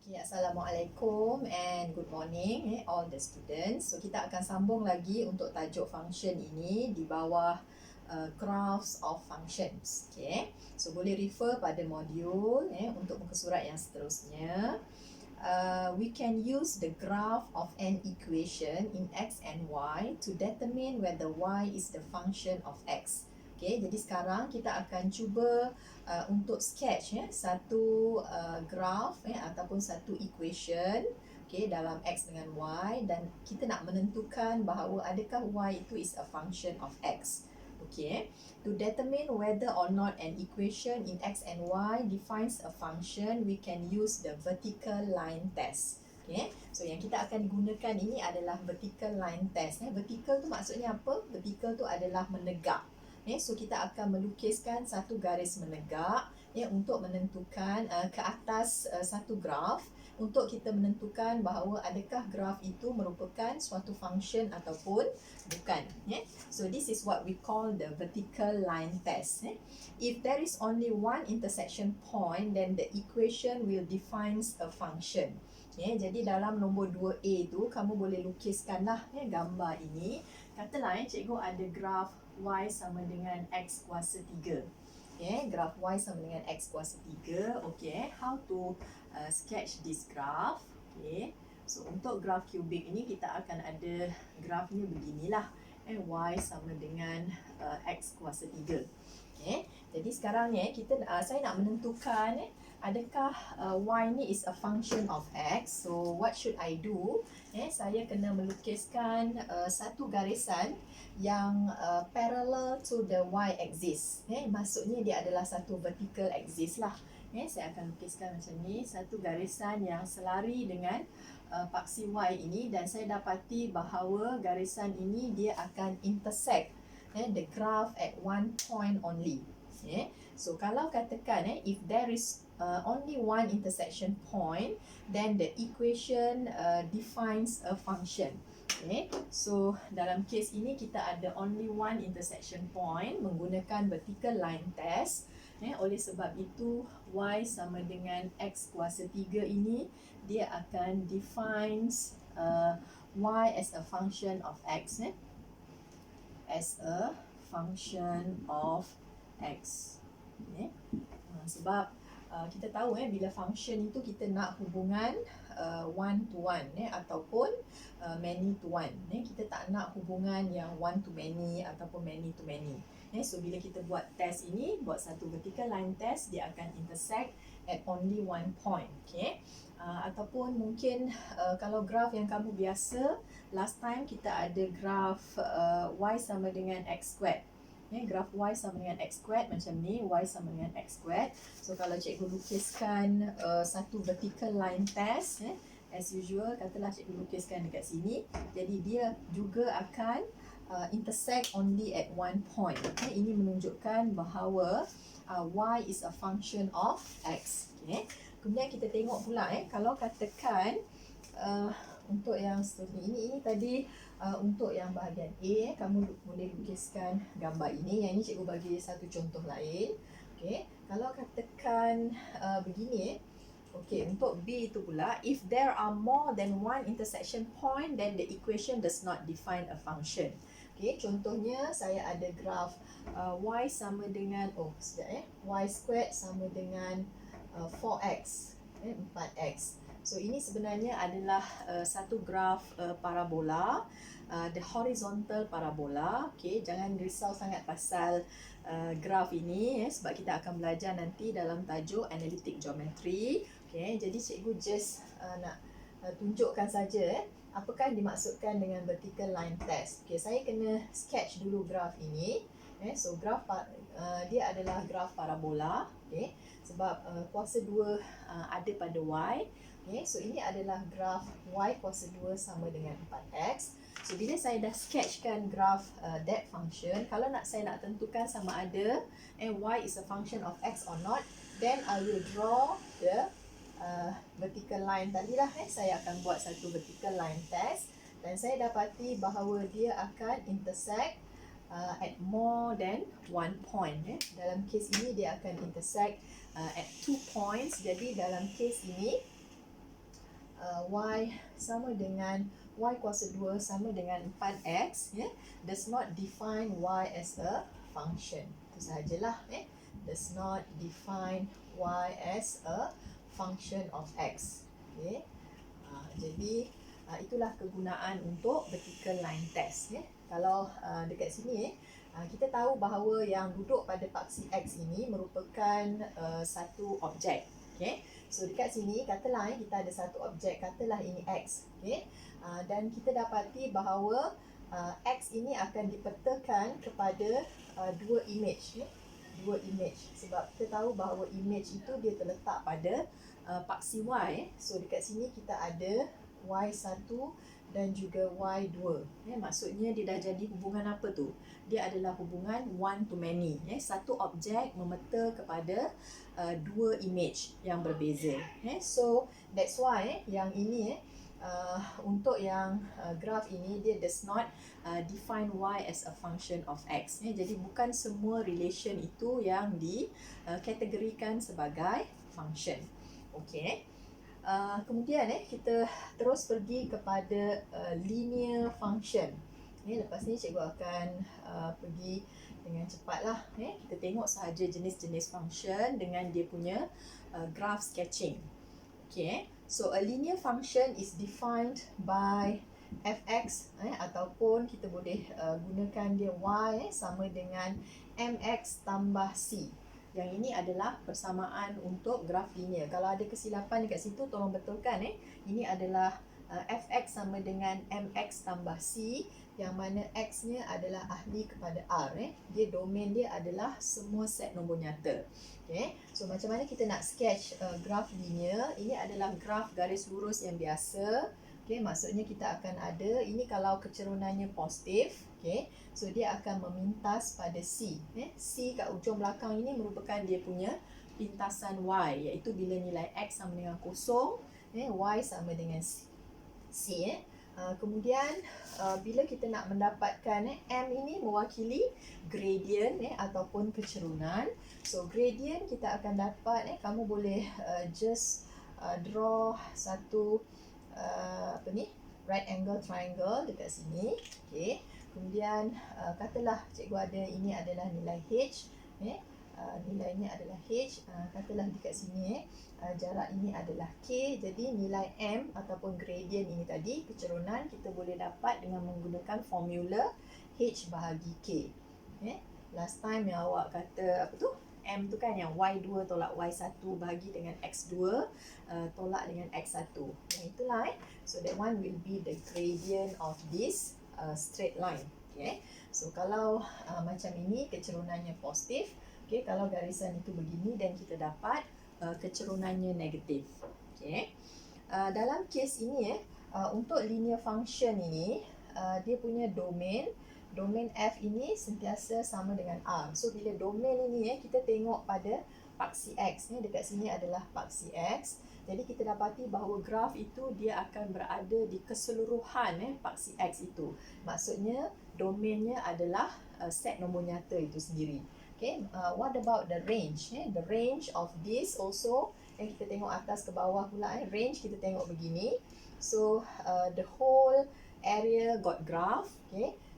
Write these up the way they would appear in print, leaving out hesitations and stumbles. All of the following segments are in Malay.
Okay, Assalamualaikum and good morning all the students. So kita akan sambung lagi untuk tajuk function ini di bawah graphs of functions. Okay, so boleh refer pada modul untuk muka surat yang seterusnya. We can use the graph of an equation in x and y to determine whether y is the function of x. Okay, jadi sekarang kita akan cuba untuk sketch satu graph ataupun satu equation dalam x dengan y, dan kita nak menentukan bahawa adakah y itu is a function of x. Okay, to determine whether or not an equation in x and y defines a function, we can use the vertical line test. Okay, so yang kita akan gunakan ini adalah vertical line test. Vertical tu maksudnya apa? Vertical tu adalah menegak. So kita akan melukiskan satu garis menegak untuk menentukan ke atas satu graf, untuk kita menentukan bahawa adakah graf itu merupakan suatu function ataupun bukan. So this is what we call the vertical line test. If there is only one intersection point, then the equation will define a function. Jadi dalam nombor 2A tu kamu boleh lukiskanlah gambar ini. Katalah cikgu ada graf y sama dengan x kuasa 3. Graf y sama dengan x kuasa 3. How to sketch this graph? So untuk graf kubik ini kita akan ada grafnya beginilah. Y sama dengan x kuasa 3. Jadi sekarang ni saya nak menentukan adakah y ni is a function of x. So what should I do? Saya kena melukiskan satu garisan yang parallel to the y axis. Maksudnya dia adalah satu vertical axis lah. Saya akan lukiskan macam ni, satu garisan yang selari dengan paksi y ini, dan saya dapati bahawa garisan ini dia akan intersect the graph at one point only. So kalau katakan if there is only one intersection point, then the equation defines a function. So dalam case ini kita ada only one intersection point menggunakan vertical line test. Oleh sebab itu y sama dengan x kuasa 3 ini dia akan defines y as a function of x, as a function of x. Sebab kita tahu bila function itu kita nak hubungan one to one ataupun many to one. Kita tak nak hubungan yang one to many ataupun many to many. So bila kita buat test ini, buat satu vertical line test, dia akan intersect at only one point. Ataupun mungkin kalau graf yang kamu biasa, last time kita ada graf y sama dengan x squared. Graf y sama dengan x squared macam ni, y sama dengan x squared. So kalau cikgu lukiskan satu vertical line test, as usual, katalah cikgu lukiskan dekat sini, jadi dia juga akan intersect only at one point. Ini menunjukkan bahawa y is a function of x. Kemudian kita tengok pula kalau katakan untuk yang seterusnya ini tadi untuk yang bahagian A, kamu boleh lukiskan gambar ini. Yang ini cikgu bagi satu contoh lain. Kalau katakan begini, untuk B itu pula, if there are more than one intersection point, then the equation does not define a function. Contohnya saya ada graf y sama dengan y squared sama dengan 4x, 4x. So ini sebenarnya adalah satu graf parabola, the horizontal parabola. Jangan risau sangat pasal graf ini sebab kita akan belajar nanti dalam tajuk analytic geometry. Jadi cikgu just nak tunjukkan saja apakah yang dimaksudkan dengan vertical line test. Saya kena sketch dulu graf ini. So graf dia adalah graf parabola. Sebab kuasa 2 ada pada y. So ini adalah graf y kuasa 2 sama dengan 4x. So bila saya dah sketchkan graf that function, kalau saya nak tentukan sama ada y is a function of x or not, then I will draw the vertical line tadilah. Saya akan buat satu vertical line test, dan saya dapati bahawa dia akan intersect at more than one point. Dalam kes ini dia akan intersect at 2 points. Jadi dalam kes ini y sama dengan y kuasa 2 sama dengan 4x, does not define y as a function. Itu sahajalah. Does not define y as a function of x. Jadi itulah kegunaan untuk vertical line test. Kalau dekat sini kita tahu bahawa yang duduk pada paksi X ini merupakan satu objek. So dekat sini katalah kita ada satu objek, katalah ini X. Dan kita dapati bahawa X ini akan dipetakan kepada dua image. Dua image. Sebab kita tahu bahawa image itu dia terletak pada paksi Y. So dekat sini kita ada Y1 dan juga Y2. Maksudnya dia dah jadi hubungan apa tu? Dia adalah hubungan one to many. Satu objek memeta kepada dua image yang berbeza. So that's why yang ini untuk yang graf ini dia does not define y as a function of x. Jadi bukan semua relation itu yang dikategorikan sebagai function. Okey. Kemudian kita terus pergi kepada linear function. Lepas ni cikgu akan pergi dengan cepatlah. Kita tengok sahaja jenis-jenis function dengan dia punya graph sketching. Okay. So a linear function is defined by fx ataupun kita boleh gunakan dia y sama dengan mx tambah c. Yang ini adalah persamaan untuk graf linear. Kalau ada kesilapan dekat situ tolong betulkan. Ini adalah fx sama dengan mx tambah c, yang mana x-nya adalah ahli kepada r. Dia domain dia adalah semua set nombor nyata. So macam mana kita nak sketch graf linear? Ini adalah graf garis lurus yang biasa. Maksudnya kita akan ada, ini kalau kecerunannya positif, so dia akan memintas pada C. C kat ujung belakang ini merupakan dia punya pintasan Y, iaitu bila nilai X sama dengan kosong, Y sama dengan C. Kemudian bila kita nak mendapatkan M ini mewakili gradient ataupun kecerunan. So gradient kita akan dapat, kamu boleh just draw satu right angle triangle dekat sini. Kemudian katalah cikgu ada, ini adalah nilai H. Nilainya adalah H. Katalah dekat sini jarak ini adalah K. Jadi nilai M ataupun gradient ini tadi, kecerunan, kita boleh dapat dengan menggunakan formula H bahagi K. Last time yang awak kata apa tu? M tu kan yang Y2 tolak Y1 bahagi dengan X2 tolak dengan X1. Yang itulah So that one will be the gradient of this straight line. So kalau macam ini kecerunannya positif. Kalau garisan itu begini dan kita dapat kecerunannya negatif. Dalam kes ini untuk linear function ini dia punya domain F ini sentiasa sama dengan R. So bila domain ini kita tengok pada paksi X. Dekat sini adalah paksi X. Jadi kita dapati bahawa graf itu dia akan berada di keseluruhan paksi X itu. Maksudnya domainnya adalah set nombor nyata itu sendiri. What about the range? The range of this also, kita tengok atas ke bawah pula. Range kita tengok begini. So the whole area got graph.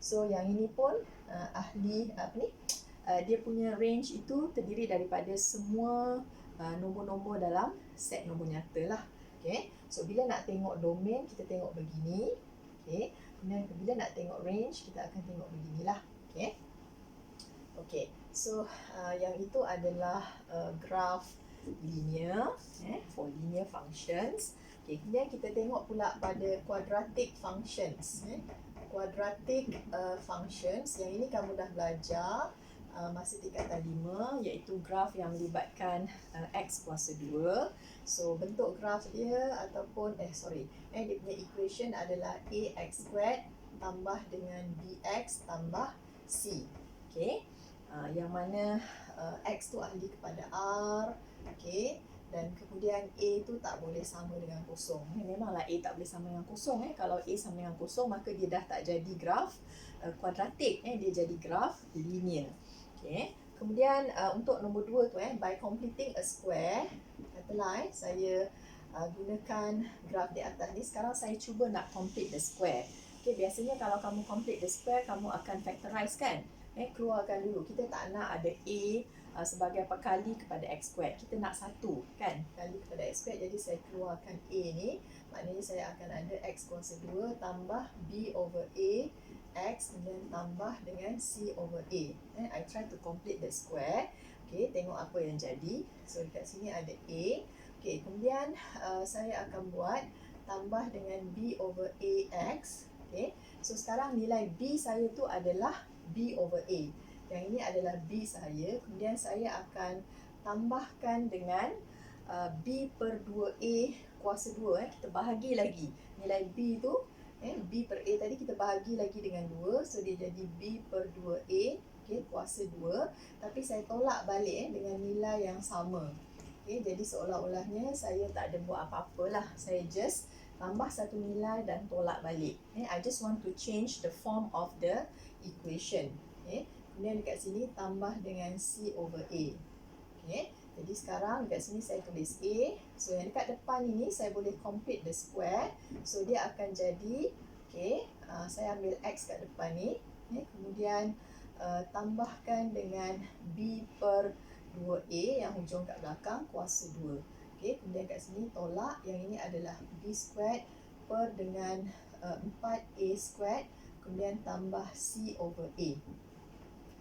So yang ini pun ahli dia punya range itu terdiri daripada semua nombor-nombor dalam set nombor nyata lah. So bila nak tengok domain kita tengok begini. Kemudian bila nak tengok range kita akan tengok beginilah. So yang itu adalah graph linear for linear functions. Kemudian kita tengok pula pada quadratic functions. Quadratic functions yang ini kamu dah belajar masa tingkatan 5, iaitu graf yang melibatkan X kuasa 2. So bentuk graf dia ataupun dia punya equation adalah AX squared tambah dengan BX tambah C. Yang mana X tu ahli kepada R. Dan kemudian A tu tak boleh sama dengan kosong. Memanglah A tak boleh sama dengan kosong. Kalau A sama dengan kosong maka dia dah tak jadi graf kuadratik. Dia jadi graf linear. Kemudian untuk nombor 2 tu by completing a square, katalah saya gunakan graf di atas ni. Sekarang saya cuba nak complete the square. Okay, biasanya kalau kamu complete the square, kamu akan factorize kan? Keluarkan dulu. Kita tak nak ada A sebagai apa kali kepada X squared. Kita nak satu kan? Kali kepada X squared. Jadi saya keluarkan A ni. Maknanya saya akan ada X kuasa 2 tambah B over A X kemudian tambah dengan C over A. I try to complete the square. Okay, tengok apa yang jadi. So dekat sini ada A. Okay, kemudian saya akan buat tambah dengan B over AX. Okay, so sekarang nilai B saya tu adalah B over A. Yang ini adalah B saya. Kemudian saya akan tambahkan dengan B per 2A kuasa 2. Kita bahagi lagi. Nilai B tu, B per A tadi kita bahagi lagi dengan 2. So dia jadi B per 2A. Okay, kuasa 2. Tapi saya tolak balik dengan nilai yang sama. Okay, jadi seolah-olahnya saya tak ada buat apa-apa lah. Saya just tambah satu nilai dan tolak balik. I just want to change the form of the equation. Okay. Kemudian dekat sini tambah dengan C over A. Okay. Jadi sekarang dekat sini saya tulis A. So yang dekat depan ini saya boleh complete the square. So dia akan jadi, okay, saya ambil X kat depan ni. Kemudian tambahkan dengan B per 2A yang hujung kat belakang kuasa 2. Okay, kemudian kat sini tolak. Yang ini adalah B squared per dengan 4A squared. Kemudian tambah C over A.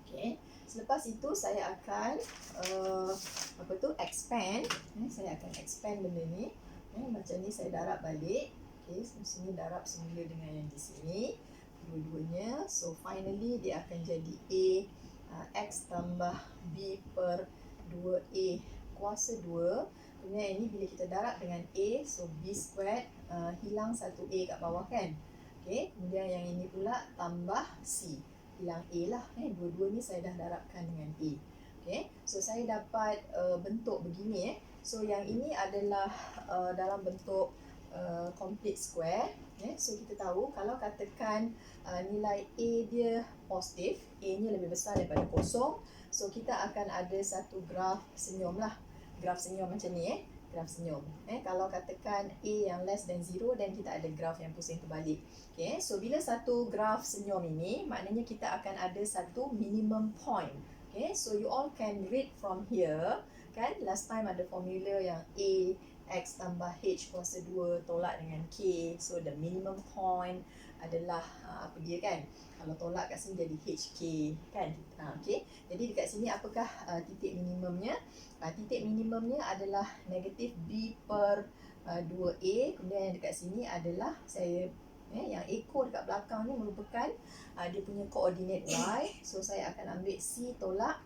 Okay. Selepas itu saya akan expand. Saya akan expand benda ni. Macam ni saya darab balik. Okay, sini darab semula dengan yang di sini. Dua-duanya. So finally dia akan jadi A X tambah B per 2A kuasa 2. Kemudian ini bila kita darab dengan A, so B squared, hilang satu A kat bawah kan. Okay, kemudian yang ini pula tambah C, hilang A lah. Dua-dua ni saya dah darabkan dengan A. Okay, so saya dapat bentuk begini. So yang ini adalah dalam bentuk complete square. So kita tahu kalau katakan nilai A dia positif, A nya lebih besar daripada kosong, so kita akan ada satu graf senyum lah. Graf senyum macam ni graf senyum. Kalau katakan A yang less than 0, dan kita ada graf yang pusing terbalik. Okay, so bila satu graf senyum ini, maknanya kita akan ada satu minimum point. Okay, so you all can read from here. Kan, last time ada formula yang A X tambah H kuasa 2 tolak dengan K. So the minimum point adalah apa dia kan? Kalau tolak kat sini jadi HK kan? Okay. Jadi dekat sini apakah titik minimumnya? Titik minimumnya adalah negatif B per 2A. Kemudian yang dekat sini adalah saya yang ekor dekat belakang ni merupakan dia punya koordinat Y. So saya akan ambil C tolak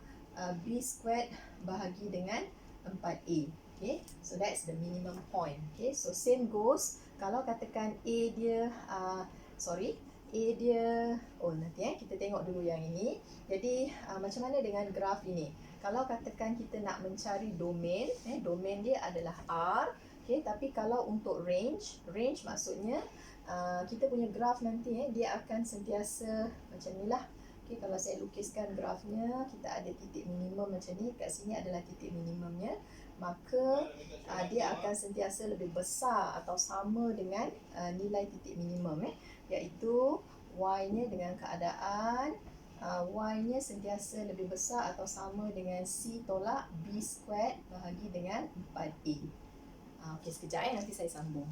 B squared bahagi dengan 4A. Okay, so that's the minimum point. Okay, so same goes kalau katakan A dia nanti kita tengok dulu yang ini. Jadi macam mana dengan graf ini? Kalau katakan kita nak mencari domain, domain dia adalah R. Okay, tapi kalau untuk range maksudnya kita punya graf nanti dia akan sentiasa macam ni lah. Okay, kalau saya lukiskan grafnya, kita ada titik minimum macam ni. Kat sini adalah titik minimumnya. Maka dia akan sentiasa lebih besar atau sama dengan nilai titik minimum, iaitu Y-nya dengan keadaan Y-nya sentiasa lebih besar atau sama dengan C tolak B squared bahagi dengan 4A. Okey, sekejap nanti saya sambung.